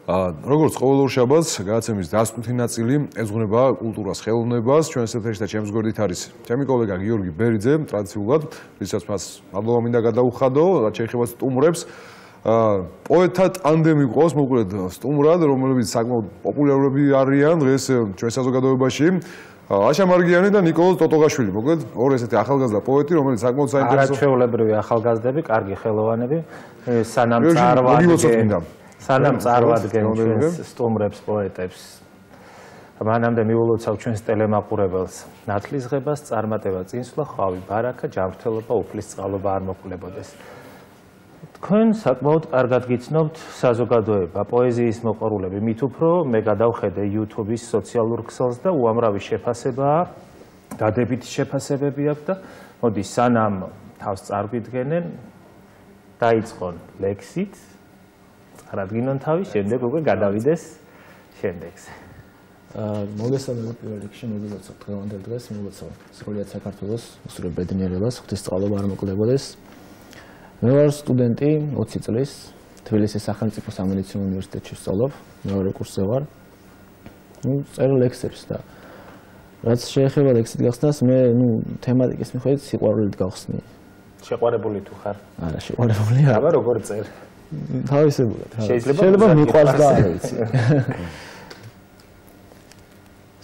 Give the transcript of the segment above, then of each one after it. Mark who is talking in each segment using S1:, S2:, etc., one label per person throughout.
S1: როგორც ყოველდღიურ შაბათს, გადაცემის დასკვნითი ნაწილი ეძღვნება კულტურას, ხელოვნებას. ჩვენს ეთერში და ჩემს გვერდით არის ჩემი კოლეგა გიორგი ბერიძე, ტრადიციულად, რითაც მას მადლობა მინდა გადაუხადო, რაც შეეხება სტუმრებს. პოეტთა ტანდემი ყავს მოკლედ სტუმრად, რომლებიც საკმაოდ პოპულარები არიან დღეს ჩვენ საზოგადოებაში. აშა მარგიანი და ნიკოლოზ ტოტოღაშვილი, მოკლედ ორი ესეთი ახალგაზრდა პოეტი, რომელიც საკმაოდ საინტერესო
S2: არაჩვეულებრივი ახალგაზრდები, კარგი ხელოვანები, სანამ წარვადგენ ჩვენს სტუმრებს, პოეტებს. მანამდე მიულოცავ ჩვენს ტელემაყურებელს ნათლისღებას, წარმატება, წინსვლა, ხვავი, ბარაკა, ჯანმრთელობა, უფლისწყალობა არ მოყოლებოდეს. თქვენ საკმაოდ კარგად გიცნობთ საზოგადოება, პოეზიის მოყვარულები, მით უფრო მე გადავხედე YouTube-ის სოციალურ ქსელს და უამრავი შეფასებაა, დადებითი შეფასებები აქვს და მოდი სანამ თავს წარგვიდგენენ, დაიწყონ ლექსით, წარადგინონ თავი, შემდეგ უკვე გადავიდეს შემდეგზე.
S3: მოგესალმებით პირველ რიგში, მოგილოცავ დღევანდელ დღეს, მოგილოცავ სრულიად საქართველოს უსწრებ ბედნიერებას, ღვთისწყალობა არ მოკლებოდეს. მე ვარ სტუდენტი 20 წლის, თბილისის სახელმწიფო სამედიცინო უნივერსიტეტში ვსწავლობ, მეორე კურსზე ვარ. წერო ლექსებს და რაც შეეხება ლექსით გახსნას, მე თემატიკის მიხედვით სიყვარულით გავხსნი.
S2: შეყვარებული თუ ხარ?
S3: არა, შეყვარებული არა.
S2: აბა როგორ წერ?
S3: თავისებურად. შეიძლება მიყვარს და არ ვიცი.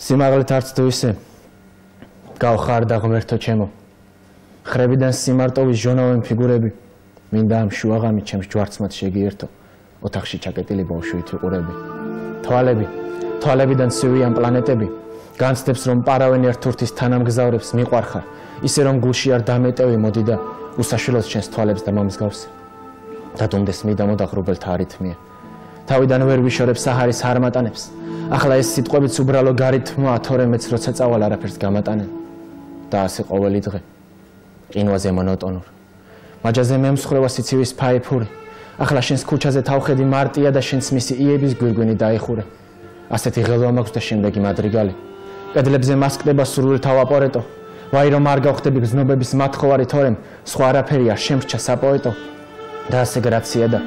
S3: სიმაღლით არც თუ ისე გავხარ და ღმერთო ჩემო. ხრებიდან სიმარტოვის ჟონავენ ფიგურები. მინდა ამ შუაღამით ჩემს ჯვარცმად შეგიერთო, ოთახში ჩაკეტილი ბავშვით ვიყურები. თვალებიდან ცივიან პლანეტები, განცდებს რომ პარავენ ერთურთის თანამგზავრებს მიყვარხარ, ისე რომ გულში არ დამეტევი მოდი და უსაშვილოდ ჩემს თვალებს და მომსგავსე. დადუნდეს მიდა მოდაღრუბელთა არითმია. თავიდან ვერ ვიშორებ საჰარის ჰარმატანებს, ახლა ეს სიტყვებიც უბრალო გარითმოა, თორემ მეც როცა წავალ არაფერს გამატანენ. და ასე ყოველი დღე, ყინვაზე მონოტონურ. მაჯაზე მემსხრევა სიცივის ფაიფური. ახლა შენს ქუჩაზე თავხედი მარტია და შენს მისი იების გვირგვინი დაიხურე. ასეთი ღელვა მაქვს და შემდეგი მადრიგალი. კედლებზე მასკდება სურვილთა ვაპორეტო. ვაი რომ არ გავხდები გზნობების მათხოვარი თორემ, სხვა არაფერი არ შემრჩა საპოეტო. და ასე გრაცია და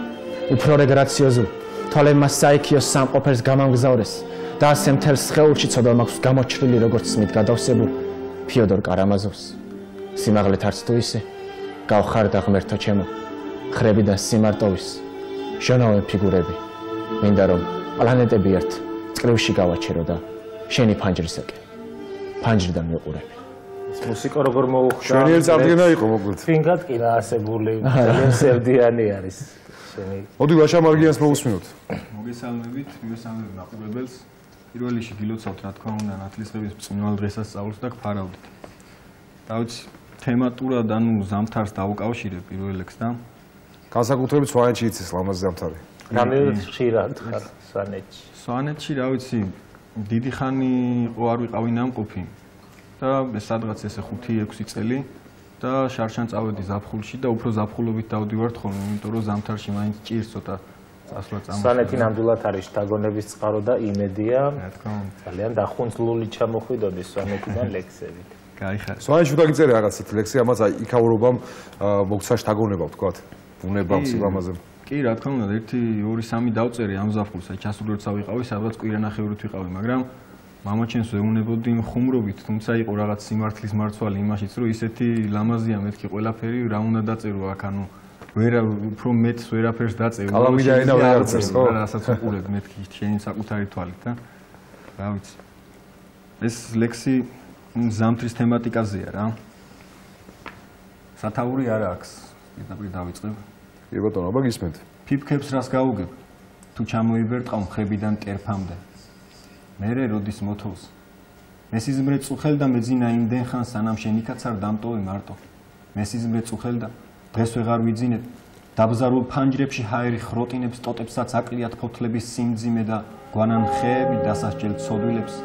S3: უფრო რეგრაციოზულ. თვალებმა საიქიოს სამყოფელს გამამგზავრეს. და ასე მთელს სხეულში ცოდვა მაქვს გამოჩრილი როგორც მით გადავსებულ ფიოდორ კარამაზოვს. სიმაღლით არც თუ ისე გავხარ და ღმერთო ჩემო, ხრებიდან სიმარტოვის ჟონავენ ფიგურები. მინდა რომ პლანეტები ერთ წკრივში გავაჩერო და შენი ფანჯრისაკენ ფანჯრიდან ვიყურები.
S2: მუსიკა როგორ მოუხდა?
S1: შენი წარდგენა იყო მოკლედ.
S2: ფინგად კი დაასებული, ძალიან სევდიანი არის.
S1: მოდი ვაშა მარგიანს მოусმინოთ.
S4: მოგესალმებით, მივესალმებ მაყურებელს. პირველ რიგში გილოცავთ რა თქმა უნდა ნათლისღების ბრწყინვალე დღესასწაულს და გფარავდით. დავიცი თემატურად ანუ ზამთარს დავუკავშირებ პირველ ლექსს და
S1: განსაკუთრებით სვანეთში იცის ლამაზი ზამთარი.
S2: რამდენად ხშირად ხარ სვანეთში?
S4: სვანეთში რა ვიცი, დიდი ხანი იყო არ ვიყავი ნამყოფი და სადღაც ესე 5-6 წელი და შარშან წავედი ზაფხულში და უფრო ზაფხულობით დავდივართ ხოლმე, იმიტომ რომ ზამთარში მაინც ჭირს ცოტა წასვლა წამოხდა.
S2: სვანეთი ნამდვილად არის შთაგონების წყარო და იმედია.
S4: რა თქმა უნდა.
S2: ძალიან დახუნძლული ჩამოხვიდოდი სვანეთიდან ლექსებით.
S4: გაიხარე.
S1: სვანეთში დაგიწერე რაღაცით ლექსი, ამაც აი იქაურობამ მოგცა შთაგონება ვთქვათ, ბუნებამ, სილამაზემ.
S4: კი, რა თქმა უნდა, 1-2-3 დავწერე ამ ზაფხულს, აი ჩასულროცა ვიყავი, სადღაც კვირანახევრით ვიყავი, მაგრამ მამაჩემს ვეუნებოდი ხუმრობით, თუმცა იყო რაღაც სიმართლის მარცვალი იმაშიც, რომ ისეთი ლამაზია მეთქი ყველაფერი, რა უნდა დაწერო აქ, ანუ უფრო მეტს ვერაფერს დაწევი.
S1: კალამიდაინა ვერ არწერს, ხო?
S4: რასაც უყურებ მეთქი შენი საკუთარი თვალით და რა ვიცი. ეს ლექსი ზამთრის თემატიკაზეა რა. სათაური არა აქვს. პირდაპირ დავიწყებ.
S1: კი ბატონო, აბა გისმენთ.
S4: ფიფქებს რას გაუგებ? თუ ჩამოიბერტყავ ხებიდან ტერფამდე. მერე როდის მოთოვს. მესიზმრე წუხელ და მეძინა იმდენ ხან სანამ შენიკაც არ დამტოვე მარტო. მესიზმრე წუხელ და დღეს ვეღარ ვიძინებ. დაბზარულ ფანჯრებში ჰაერი ხროტინებს ტოტებსაც აკლიათ ფოთლების სიმძიმე და გვანან ხეები დასასჯელ ცოდვილებს.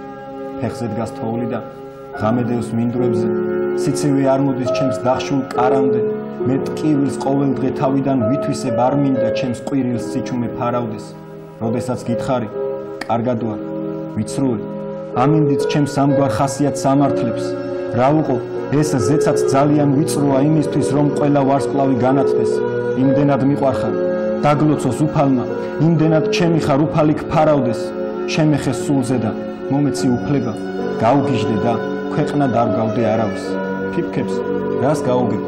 S4: ფეხზე დგას თოვლი და ღამედევს მინდვრებზე, სიცივე არ მოდის ჩემს დახშულ კარამდე, მე ტკივილს ყოველდღე თავიდან ვითვისებ არ მინდა ჩემს ყვირილს სიჩუმე ფარავდეს, როდესაც გითხარი, კარგადვარ, ვიცრუე, ამინდიც ჩემს ამგვარ ხასიათს ამართლებს, რა ვუყო, ეს ზეცაც ძალიან ვიწროა იმისთვის, რომ ყველა ვარსკვლავი განათდეს, იმდენად მიყვარხარ, დაგლოცოს უფალმა, იმდენად ჩემი ხარ უფალი გფარავდეს, შემეხეს სულზე და მომეცი უფლება, გაუგიჟდე და ქვეყნა დარგავდე არავის. ფიფქებს, რას გაუგებ,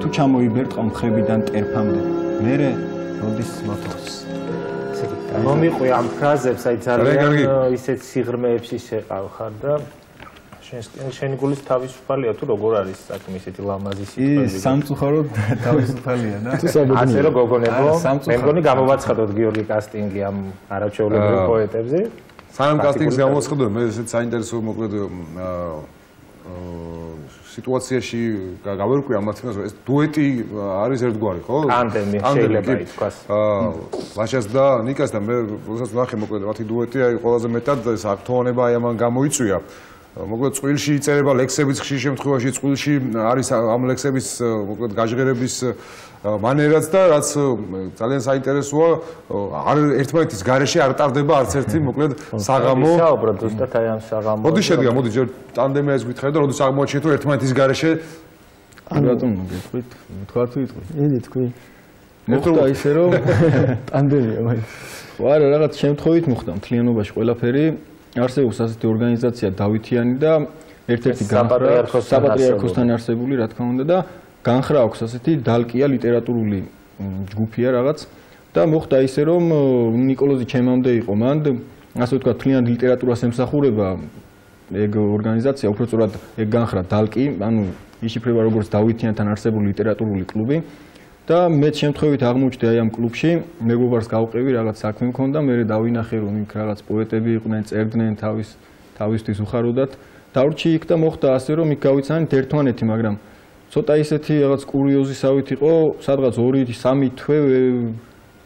S4: თუ ჩამოიბერტყავ მხრებიდან ტერფამდე, მერე როდის მოთხოვს.
S2: მომიყვი ამ ფრაზებს, აი ძალიან ისეთ სიღრმეებში შეყავხარ და შენი გულის თავისუფალია თუ როგორ არის საქმე ისეთი ლამაზი სიტყვები?
S4: სამწუხაროდ თავისუფალია და
S2: ასე რომ გოგონებო, მე მგონი გამოვაცხადოთ გიორგი კასტინგი ამ არაჩვეულებრივ პოეტებზე.
S1: სანამ კასტინგს გამოვაცხადოთ, მე ესეც საინტერესო მოკლედ სიტუაციაში გავერკვი ამ თემას, ეს დუეტი არის ერთგვარი, ხო?
S2: ტანდემი შეიძლება ითქვას.
S1: ლაშას და ნიკას და მე როდესაც ვნახე მოკლედ მათი დუეტი, აი ყველაზე მეტად ეს აქტუალობა აი ამან გამოიწვია. მოკლედ წყვილში იწერება ლექსებიც ხშირ შემთხვევაში წყვილში არის ამ ლექსების მოკლედ გაჟღერების მანერაც და რაც ძალიან საინტერესოა არ ერთმანეთის გარეშე არ ტარდება არც ერთი მოკლედ საღამო.
S2: საუბრობ ზუსტად აი ამ საღამო.
S1: მოდი შედგა, მოდი ჯერ ტანდემი ეს გითხარი და როდის აღმოაჩინეთ რომ ერთმანეთის გარეშე
S4: რატომ გეტყვით? თქვა თუ იტყვი.
S3: იდი თქვი.
S4: მოხდა ისე რომ
S3: ტანდემია მაინც.
S4: ხო არა რაღაც შემთხვევით მოხდა მთლიანობაში ყველაფერი. არსებობს ასეთი ორგანიზაცია დავითიანი და ერთ-ერთი საპატრიარქოსთან არსებული რა თქმა უნდა და განხრა აქვს ასეთი დალკია ლიტერატურული ჯგუფია რაღაც და მოხდა ისე რომ ნიკოლოზი ჩემამდე იყო მან ასე ვთქვათ თლიანად ლიტერატურას ემსახურება ეგ ორგანიზაცია უფრო სწორად ეგ განხრა დალკი ანუ იშიფრება როგორც დავითიანთან არსებული ლიტერატურული კლუბი და მე შემთხვევით აღმოჩნდი აი ამ კლუბში მეგობარს გავყევი რაღაც საქმე მქონდა მე დავინახე რომ იქ რაღაც პოეტები იყვნენ წერდნენ თავისთვის უხაროდათ დავრჩი იქ და მოხდა ასე რომ იქ გავიცანით ერთმანეთი მაგრამ ცოტა ისეთი რაღაც კურიოზისავით იყო სადღაც 2-3 თვე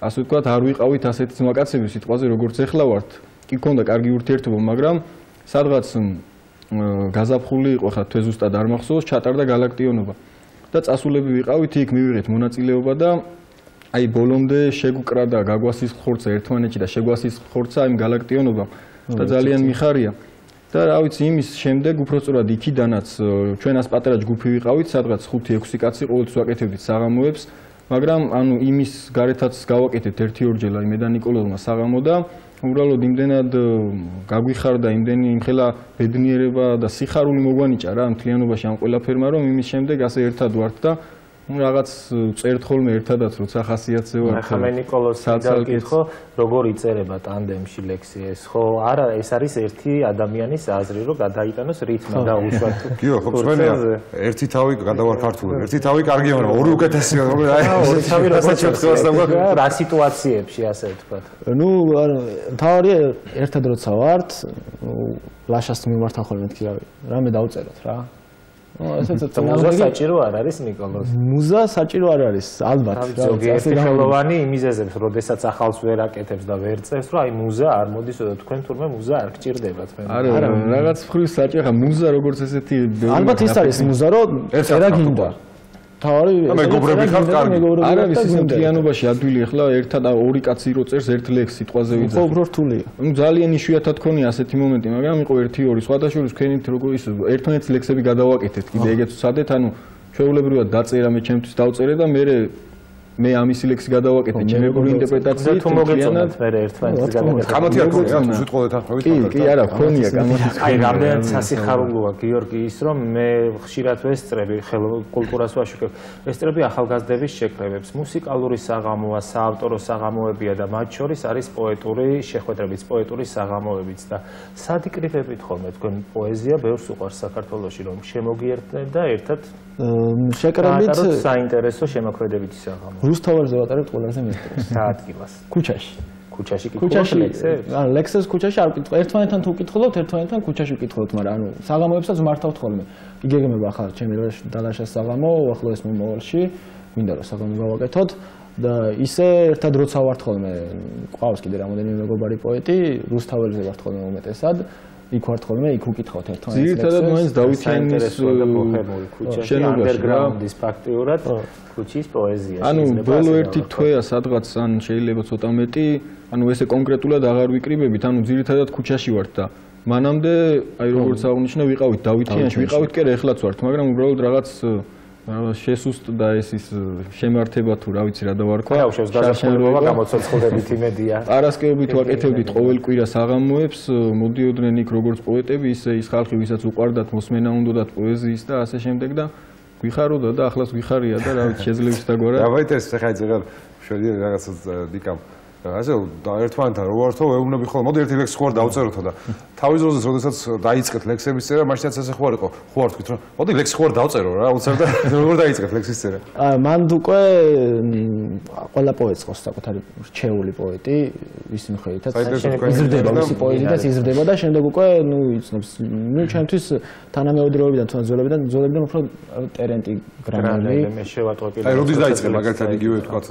S4: ასე ვთქვათ არ ვიყავით ასეთი ძმაკაცები სიტყვაზე როგორც ეხლა ვართ კი ქონდა კარგი ურთიერთობა მაგრამ სადღაც გაზაფხული იყო ხა თვე ზუსტად არ მახსოვს ჩატარდა galaktionova და წასულები ვიყავით იქ მივიღეთ მონაწილეობა და აი ბოლომდე შეგვკრა და გაგვასის ხორცა ერთმანეთში და შეგვასის ხორცა იმ galaktionova და ძალიან მიხარია და რა ვიცი იმის შემდეგ უფრო სწორად იქიდანაც ჩვენას პატარა ჯგუფი ვიყავით სადღაც 5-6 კაცი ყოველთვის ვაკეთებდით საღამოებს მაგრამ ანუ იმის გარეთაც გავაკეთეთ 1-2 ჯერ აი მე და ნიკოლოზმა საღამო და უბრალოდ იმდენად გაგვიხარდა იმდენი იმხელა ბედნიერება და სიხარული მოგვანიჭა რა მთლიანობაში ამ ყველაფერმა რომ იმის შემდეგ ასე ერთად ვართ და რაღაც წერთ ხოლმე ერთადაც როცა ხასიათზე ვარ
S2: ახლა მე ნიკოლოზს დავკითხო როგორ იწერება ტანდემში ლექსიეს ხო არა ეს არის ერთი ადამიანის აზრი რომ გადაიტანოს რითმა და უშუალოდ
S1: გიო ხო მსმენია ერთი თავი გადავარ ქართულად ერთი თავი კარგია მაგრამ ორი უკეთესია რომ აი
S2: ორი თავი რა სიტუაციებში ასე ვთქვათ
S3: ნუ თავარია ერთად როცა ვართ ლაშას მიმართა ხოლმე თქვი რამე დავწეროთ რა ესეც
S2: მუზა საჭირო არ არის ნიკოლოზ
S3: მუზა საჭირო არ არის ალბათ
S2: ზოგიერთი ხელოვანი იმიზეზებს როდესაც ახალს ვერ აკეთებს და ვერ წერს რომ აი მუზა არ მოდის და თქვენ თურმე მუზა არ გჭირდებათ მე
S4: არა რაღაც ხრის საჭირო მუზა როგორც ესეთი
S3: ალბათ ის არის მუზა რომ წერა გინდა თავი
S1: მეგობრები ხარ კარგი
S4: არა ვიცი მთლიანობაში ადვილი ახლა ერთად ორი კაცი რო წერს ერთ ლექს სიტყვაზე ვიძახ
S3: ხო უფრო რთულია
S4: ნუ ძალიან იშვიათად ქონია ასეთი მომენტი მაგრამ იყო 1-2 სხვადასხვა თქვენით როგორ ის ერთმანეთის ლექსები გადავაკეთეთ კიდე ეგეც ვსადეთ ანუ ჩვეულებრივად დაწერა მე ჩემთვის დავწერე და მე ამის ლექსი გადავაკეთე ჩემებური ინტერპრეტაციით
S2: თუ მოგეწონათ მე ერთმანეთის გადავაკეთე
S1: კამათი არ ქონია სიტყვა თანხმობით
S4: კი არა ქონია კამათი
S2: აი რამდენად სასიხარულოა გიორგი ის რომ მე ხშირად ვესწრები კულტურას ვაშუქებ ვესწრები ახალგაზრდების შეკრებებს მუსიკალური საღამოა საავტორო საღამოებია და მათ შორის არის პოეტური შეხვედრებიც პოეტური საღამოებიც და სადიკრიფებით ხოლმე თქვენ პოეზია ბევრს უყვარს საქართველოში რომ შემოგიერთდნენ და ერთად
S3: შეკრებით
S2: საინტერესო შემოქმედებითი საღამო
S3: რუსთაველზე ვატარებთ ყველაზე მეტს
S2: საადგილას
S3: ქუჩაში
S2: კუჩაში ლექსებს
S3: ან ლექსებს ქუჩაში არ ვკითხო ერთმანეთთან თუ ვკითხულობთ ერთმანეთთან ქუჩაში ვკითხულობთ მაგრამ ანუ საღამოებსაც ვმართავთ ხოლმე იგეგმება ახლა ჩემი დალაშას საღამო ახლოს მომავალში მინდა რომ საღამო გავაკეთოთ და ისე ერთად როცა ვართ ხოლმე ყავს კიდე რამოდენიმე მეგობარი პოეტი რუსთაველზე ვართ ხოლმე უმეტესად იქ ვართ ხოლმე იქ ვკითხავთ ერთმანეთს
S4: ძირითადად მაინც დავითიანის
S2: ქუჩაში ანდერგრაუნდის ფაქტიურად ქუჩის პოეზია
S4: ანუ ბოლო ერთი თვეა სადღაც ან შეიძლება ცოტა მეტი ანუ ესე კონკრეტულად აღარ ვიკრიბებით ანუ ძირითადად ქუჩაში ვართ და მანამდე აი როგორც აღნიშნე ვიყავით დავითიანში ვიყავით კი ეხლაც ვართ მაგრამ უბრალოდ რაღაც შესუსტდა ეს ის შემართება თუ რა ვიცი რა დავარქვა.
S2: შევს გაზაფხულობა გამოცოცხლდებით იმედია.
S4: პარასკევებით ვაკეთებდით ყოველ კვირას აღამოებს, მოდიოდნენ იქ როგორც პოეტები, ისე ის ხალხი, ვისაც უყვარდათ მოსმენა უნდათ პოეზიის და ასე შემდეგ და გვიხაროდა და ახლაც გვიხარია და რა ვიცი შეძლებს დაგვარა.
S1: დავაით ეს ხა ძეგარ შევიდი რაღაცა დიკამ. ასე ერთმანეთთან რო ვართო ეუბნები ხოლმე მოდი ერთი ლექსი ხوار დავწეროთო და თავის დროზე როდესაც დაიწყეთ ლექსების წერა მაშინაც ესე ხوار იყო ხوار თქვით რომ მოდი ლექსი ხوار დავწერო რა უცებ და როგორ დაიწყეთ ლექსის წერა
S3: მან უკვე ყველა პოეტს ყავს საკუთარი რჩეული პოეტი ვის მიხედვითაც იზრდება მისი პოეზიაც იზრდება და შემდეგ უკვე ნუ იცნობს ნუ ჩემთვის თანამედროვეობიდან თუ ძოლებიდან უფრო ტერენტი გრამალი
S2: მე შევატყობი
S1: აი როდის დაიწყე მაგალითად იგივე თქვათ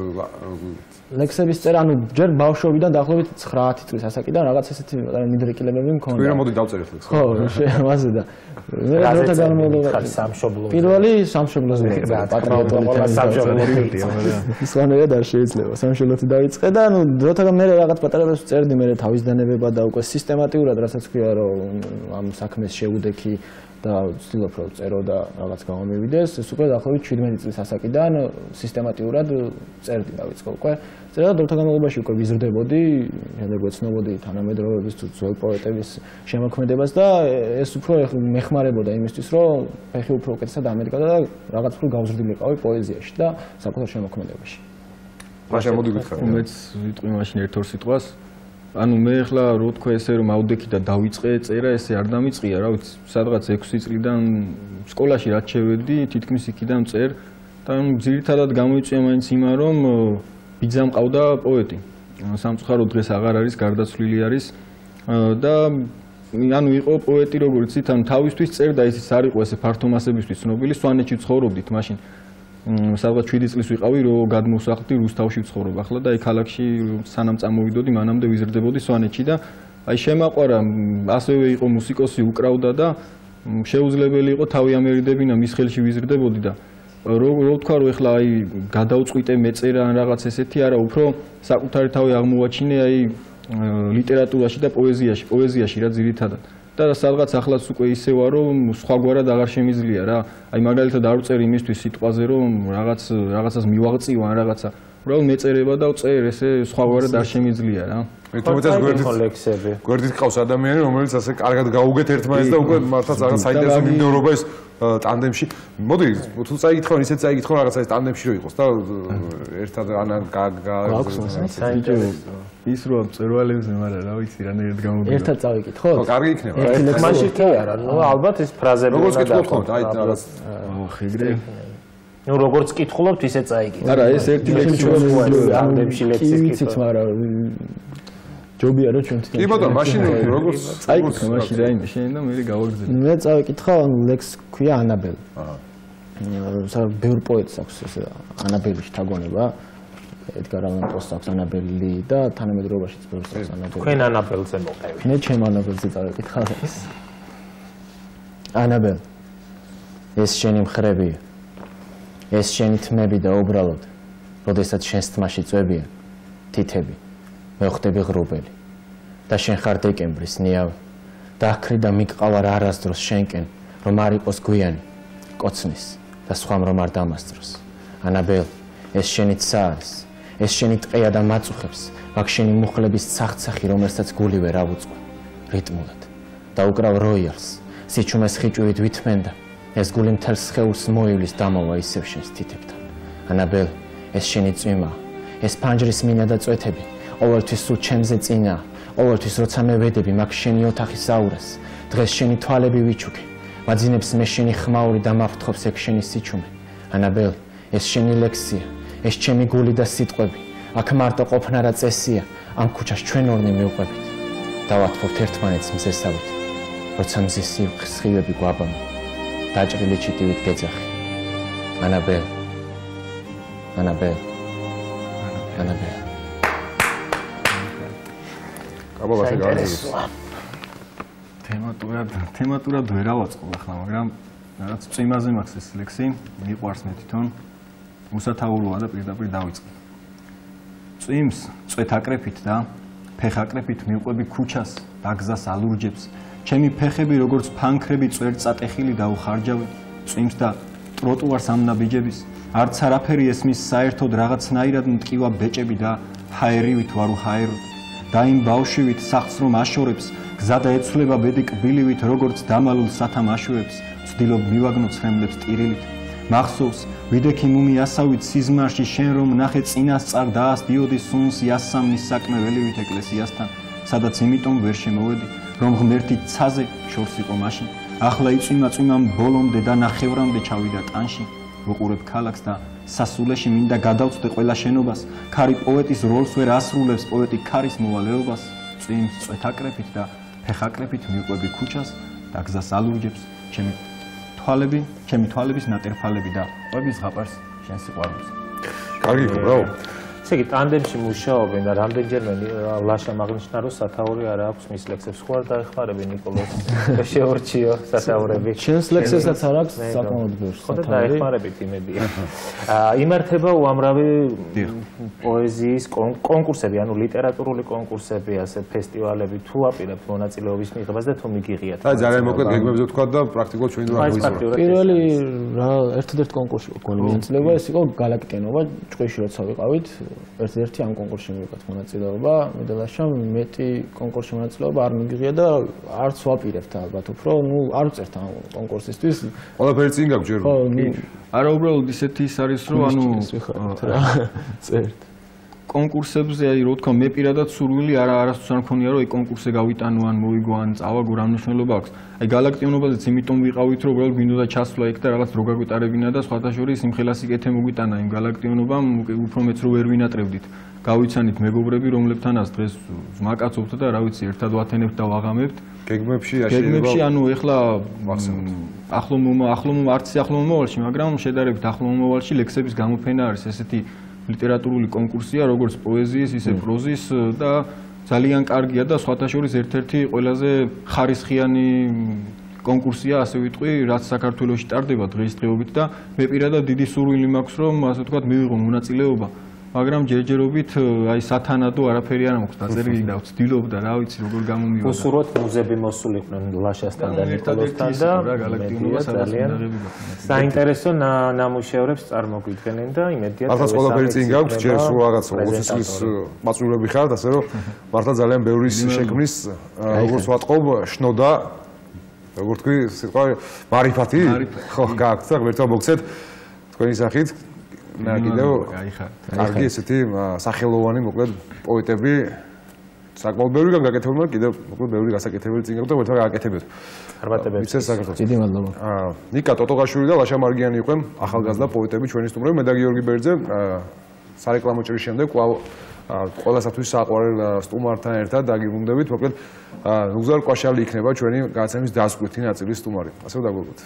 S3: ლექსების წერა ანუ ჯერ ბავშვობიდან დაახლოებით 9 წლის ასაკიდან რაღაც ესეთი მიდრეკილებები მქონდა.
S1: პირა მოდი დავწერეთ ლექსს.
S3: ხო, მასე და მე როცა განმეორდა
S2: სამშობლო.
S3: პირველი სამშობლოზე პატრიოტული სამშობლოებია. ისლამიერად არ შეიძლება. სამშობლოთი დაიწყე და ანუ როცა მე რაღაც პატარებას წერდი მე თავის დანებება და უკვე სისტემატიურად რასაც ქვია რომ ამ საქმეს შეუდექი და ვცდილობ რომ წერო და რაღაც გამომივიდეს ეს უკვე დაახლოებით 17 წლის ასაკიდან სისტემატიურად წერდი დავიწყე უკვე წერა და დროთა განმავლობაში უკვე ვიზრდებოდი შემდეგ ვეცნობოდი თანამედროვეების თუ ძველ პოეტების შემოქმედებას და ეს უფრო მეხმარებოდა იმისთვის რომ ფეხი უფრო უკეთესად ამერიკადა და რაღაც უფრო გავზრდილიყავი პოეზიაში და საკუთარ შემოქმედებაში
S1: მაშინ მოდი გითხარი
S4: მეც ვიტყვი მაშინ ერთ-ორ სიტყვას ანუ მე ახლა რო თქვა ესე რომ ავდექი და დავიწყე წერა ესე არ დამიწყია რა ვიცი სადღაც 6 წლიდან სკოლაში რაც შევედი თითქმის იქიდან წერ და ძირითადად გამოიწვია მაინც იმა რომ ბიძა მყავდა პოეტი სამწუხაროდ დღეს აღარ არის გარდაცვლილი არის და ანუ იყო პოეტი როგორც იცით ანუ თავისთვის წერდა ისიც არ იყო ესე ფართო მასებისთვის ცნობილი სვანეთში ცხოვრობდით მაშინ სადღაც 7 წლის ვიყავი რომ გადმოსახლდი რუსთავში ვცხოვრობ ახლა და აი ქალაქში სანამ წამოვიდოდი მანამდე ვიზრდებოდი სვანეთში და აი შემაყვარა ასევე იყო მუსიკოსი უკრავდა და შეუძლებელი იყო თავი ამერიდებინა მის ხელში ვიზრდებოდი და რო თქვა რომ ეხლა აი გადავწყვიტე მეწერა ან რაღაც ესეთი არა უფრო საკუთარი თავი აღმოვაჩინე აი ლიტერატურაში და პოეზიაში რა ძირითადად და სადღაც ახლაც უკვე ისევა რომ სხვაგვარად აღარ შემიძლია რა აი მაგალითად არ ვწერ იმისთვის სიტყვაზე რომ რაღაცას მივაღწიო ან რაღაცა უბრალოდ მეწერება და ვწერ ესე სხვაგვარად არ შემიძლია რა
S1: გვერდით ყავს ადამიანი რომელიც ასე კარგად გაუგეთ ერთმანეთს და უკვე მართლაც რაღაც საინტერესო მიმდევრობა ის ტანდემში მოდი თუ წაიკითხო ისეთ წაიკითხო რაღაცა ის ტანდემში რო იყოს და ერთად ან
S4: ის რო მწერვალებზე მაგრამ რა ვიცი რანაირად გამოგივა
S3: ერთად წავიკითხო
S1: ხო კარგი იქნება
S2: ლექსში კი არა ნუ ალბათ ეს ფრაზები
S1: როგორც კითხულობთ აი რაღაც
S4: ხედრე
S2: ნუ როგორც კითხულობთ ისე წაიკითხო
S4: არა ეს ერთი ლექსი
S2: ტანდემში ლექსის
S3: კითხვა მაგრამ ჯობია რომ ჩვენ თვითონ
S1: კი ბატონო მაშინ როგორც
S4: წაიკითხე მაშინ რაიმე შენ და მე გავაგრძელე
S3: მე წავიკითხა ლექს ქვია ანაბელი ბევრ პოეტს აქვს ეს ანაბელის შთაგონება ედგარ ალან პოს აქვს ანაბელი და თანამედროვეობაშიც ბევრს აქვს ანაბელი
S2: თქვენ ანაბელზე მოყევით
S3: მე ჩემ ანაბელზე წავიკითხა ეს ანაბელ ეს შენი მხრებია ეს შენი თმები და უბრალოდ როდესაც შენს თმაში წვებიან თითები მე ხდები ღრუბელი და შენ ხარ დეკემბრის ნიავი და აქრი და მიყყავარ არასდროს შენკენ რომ არ იყოს გვიანი კოცნის და სხვამ რომ არ დამასწროს ანაბელ ეს შენი ცა არის ეს შენი ტყეა და მაწუხებს მაგ შენი მუხლების ცახცახი რომელსაც გული ვერ ავუწყო რიტმულად და უკრავ როიალს სიჩუმეს ხიჭვით ვითმენდა ეს გული მთელს სხეულს მოივლის დამოვა ისევ შენს თითებთან ანაბელ ეს შენი წვიმა ეს ფანჯრის მინა და წვეთები ყოველთვის სულ ჩემზე წინა ყოველთვის როცა მე ვედები მაგ შენი ოთახის აურას დღეს შენი თვალები ვიჩუქე მაძინებს მე შენი ხმაური და მაფრთხობს ეგ შენი სიჩუმე ანაბელ ეს შენი ლექსია ეს ჩემი გული და სიტყვები აქ მარტო ყოფნა რა წესია ამ ქუჩას ჩვენ ორნი მივყვებით დავათხოვთ ერთმანეთს მზესავით როცა მზის სხივები გვაბამა დაჭრილი ჩიტივით გეძახი ანაბელ ანაბელ ანაბელ
S1: აბა ბაშე
S4: თემატურად ვერ ავაწყობ ახლა მაგრამ რაღაც წვიმაზე მაქვს ეს ლექსი მიყვარს მე თვითონ უსათაუროა და პირდაპირ დავიწყე წვიმს წვეთ აკრეფით და ფეხ აკრეფით მივყვები ქუჩას და გზას ალურჯებს ჩემი ფეხები როგორც ფანქრები წვერ წატეხილი დაუხარჯავი წვიმს და ტროტუარს ამნაბიჯების, არც არაფერი ესმის საერთოდ რაღაცნაირად მტკივა ბეჭები და ჰაერივით ვარ უჰაეროდ. და იმ ბავშვივით სახს რომ აშორებს, გზა და ეცვლება ბედი კბილივით, როგორც დამალულ სათამ აშუებს, ვცდილობ მივაგნო ცხენლებს ტირილით. მახსოვს, ვიდექი მუმი ასავით სიზმარში შენ რომ ნახე წინასწარ დაასდიოდი სუნს იასამნის საქმე ველივით ეკლესიასთან, სადაც იმიტომ ვერ შემოვედი, რომ ღმერთი ცაზე შორს იყო მაშინ. ახლა იწვიმა ბოლომდე და ნახევრამდე ჩავიდა ტანში. ვუყურებ ქალაქს და სასულეში მინდა გადავწვდე ყველა შენობას. ქარი პოეტის როლს ვერ ასრულებს, პოეტი ქარის მოვალეობას. წვიმს წვეთაკრეფით და ფეხაკრეფით მიყვები ქუჩას და გზას ალურჯებს ჩემი თვალების ნატერფალები და ყვების ზღაპარს შენ სიყვარულს.
S1: კარგი, ბრავო.
S2: ესე იგი ტანდემში მუშაობენ და რამდენჯერმე ლაშამ აღნიშნა რომ სათაური არ აქვს მის ლექსებს. ხო არ დაეხმარები ნიკოლოზ შეორჩიო სათაურები.
S3: ჩვენს ლექსებსაც არ აქვს საკმაოდ ბევრი.
S2: ხო და დაეხმარებით იმედია. იმართება უამრავი პოეზიის კონკურსები, ანუ ლიტერატურული კონკურსები, ასე ფესტივალები. თუ აპირებთ მონაწილეობის მიღებას და თუ მიგიღიათ.
S1: აი ძალიან მოკლედ გეგმებზე ვთქვა და პრაქტიკულად ჩვენ რა
S3: მოიწონა. პირველი ერთადერთ კონკურსში გქონდა მონაწილეობა, ეს იყო გალაქტიანობა, ჭყვიში როცა ვიყავით. ერთ-ერთი ამ კონკურსში მივიღეთ მონაწილეობა, მედალაშამ მეტი კონკურსში მონაწილეობა არ მიგიღია და არც ვაპირებთ ალბათ უფრო, არ ვწერთ ამ კონკურსისთვის.
S1: ყველაფერი წინ გაქვს ჯერ.
S4: არა, უბრალოდ ისეთი ის არის, რომ
S3: წერთ.
S4: კონკურსებზე, აი, რო თქვა, მე პირადად სურვილი არასდროს არ მქონია, რომ აი კონკურსზე გავიტანო ან მოვიგო ან წავაგო, რა მნიშვნელობა აქვს. აი გალაქტიონობაზეც იმიტომ ვიყავით, რომ უბრალოდ გვინდოდა ჩასვლა იქ და რაღაც რო გაგვიტარებინა და სხვათა შორის იმ ხელასი კეთე მოგვიტანა იმ გალაქტიონობამ, უფრო მეც რო ვერ ვინატრებდით. გავიცანით მეგობრები, რომლებთანაც დღეს ვმაკაცობთ და რა ვიცი, ერთად ვათენებთ და ვაღამებთ. გეგმებში, ანუ ეხლა არც ახლო მომავალში, მაგრამ შედარებით ახლო მომავალში ლექსების გამოფენა არის ესეთი ლიტერატურული კონკურსია, როგორც პოეზიის, ისე პროზის და ძალიან კარგია და სხვათა შორის ერთ-ერთი ყველაზე ხარისხიანი კონკურსია, ასე ვიტყვი, რაც საქართველოში ტარდება დღესდღეობით და მე პირადად დიდი სურვილი მაქვს, რომ ასე ვთქვათ, მივიღო მონაწილეობა. მაგრამ ჯერჯერობით აი სათანადო არაფერი არ მაქვს დაწერილი და ვცდილობ და რა ვიცი როგორ გამომივიდა.
S2: უსურვოთ მუზები მოსულიყვნენ ლაშასთან და ნიკოლოსთან და
S4: გალაქტიონობა
S2: ძალიან საინტერესო ნამუშევრებს წარმოგვიდგენენ და იმედია
S1: ახლა ყველაფერი წინ გაქვს, ჯერ სულ რაღაც 20 წლის მაწვრილები ხართ, ასე რომ მართლა ძალიან ბევრი შექმნის, როგორც ვატყობ, შნოდა, როგორ თქვი, სიტყვა მარიფათი, ხო, გააქვთ და ღმერთმა მოგცეთ თქვენი სახით. და კიდევ კარგი ესეთი სახელოვანი მოკლედ პოეტები საკმაოდ ბევრი გაკეთებული, მაგრამ კიდევ მოკლედ ბევრი გასაკეთებელი წინ გაქვს და ერთად გააკეთებიათ.
S2: ხარბატებებს.
S1: ვიცეს საქართველოს.
S3: დიდი მადლობა.
S1: ნიკა ტოტოღაშვილი და ლაშა მარგიანი იყვნენ ახალგაზრდა პოეტები ჩვენი სტუმრები. მე და გიორგი ბერძე სარეკლამო ჭრის შემდეგ ყველასათვის საყვარელ სტუმართან ერთად დაგიბრუნდებით. მოკლედ ნუგზარ კვაშალი იქნება ჩვენი გადაცემის დასკვნითი ნაწილის სტუმარი. ასე დაგვიგოთ.